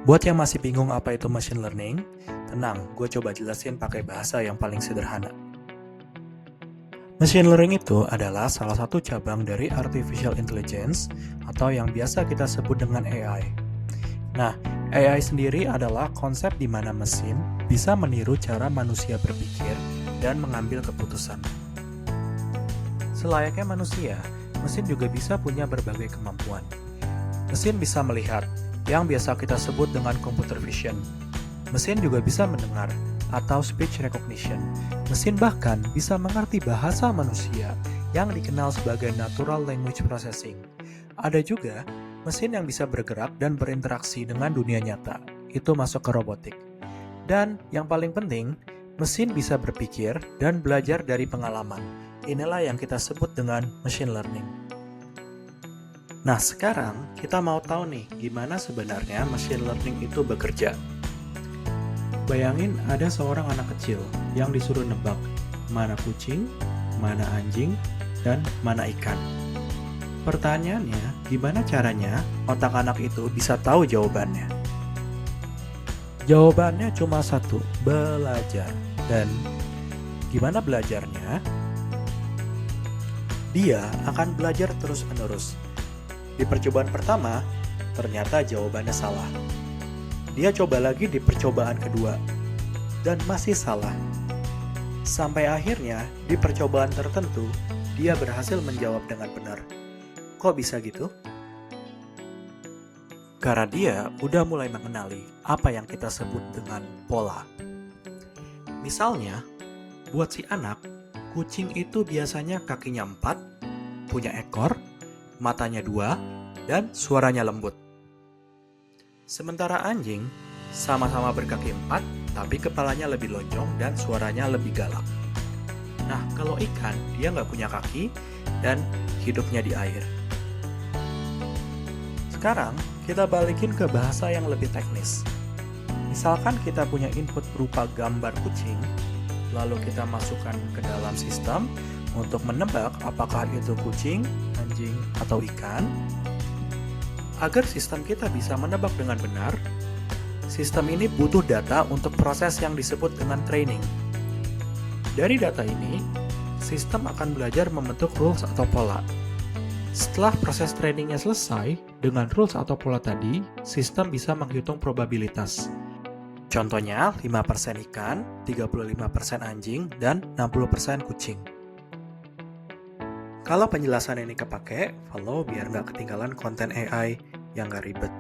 Buat yang masih bingung apa itu machine learning, tenang, gue coba jelasin pakai bahasa yang paling sederhana. Machine learning itu adalah salah satu cabang dari artificial intelligence atau yang biasa kita sebut dengan AI. Nah, AI sendiri adalah konsep di mana mesin bisa meniru cara manusia berpikir dan mengambil keputusan. Selayaknya manusia, mesin juga bisa punya berbagai kemampuan. Mesin bisa melihat, yang biasa kita sebut dengan computer vision. Mesin juga bisa mendengar, atau speech recognition. Mesin bahkan bisa mengerti bahasa manusia yang dikenal sebagai natural language processing. Ada juga mesin yang bisa bergerak dan berinteraksi dengan dunia nyata. Itu masuk ke robotik. Dan yang paling penting, mesin bisa berpikir dan belajar dari pengalaman. Inilah yang kita sebut dengan machine learning. Nah, sekarang kita mau tahu nih gimana sebenarnya machine learning itu bekerja. Bayangin ada seorang anak kecil yang disuruh nebak mana kucing, mana anjing, dan mana ikan. Pertanyaannya, gimana caranya otak anak itu bisa tahu jawabannya? Jawabannya cuma satu, belajar. Dan gimana belajarnya? Dia akan belajar terus-menerus. Di percobaan pertama, ternyata jawabannya salah. Dia coba lagi di percobaan kedua, dan masih salah. Sampai akhirnya, di percobaan tertentu, dia berhasil menjawab dengan benar. Kok bisa gitu? Karena dia udah mulai mengenali apa yang kita sebut dengan pola. Misalnya, buat si anak, kucing itu biasanya kakinya 4, punya ekor, matanya 2, dan suaranya lembut. Sementara anjing, sama-sama berkaki 4, tapi kepalanya lebih lonjong dan suaranya lebih galak. Nah, kalau ikan, dia nggak punya kaki dan hidupnya di air. Sekarang, kita balikin ke bahasa yang lebih teknis. Misalkan kita punya input berupa gambar kucing, lalu kita masukkan ke dalam sistem untuk menebak apakah itu kucing, anjing, atau ikan. Agar sistem kita bisa menebak dengan benar, sistem ini butuh data untuk proses yang disebut dengan training. Dari data ini, sistem akan belajar membentuk rules atau pola. Setelah proses trainingnya selesai, dengan rules atau pola tadi, sistem bisa menghitung probabilitas. Contohnya, 5% ikan, 35% anjing, dan 60% kucing. Kalau penjelasan ini kepake, follow biar nggak ketinggalan konten AI yang nggak ribet.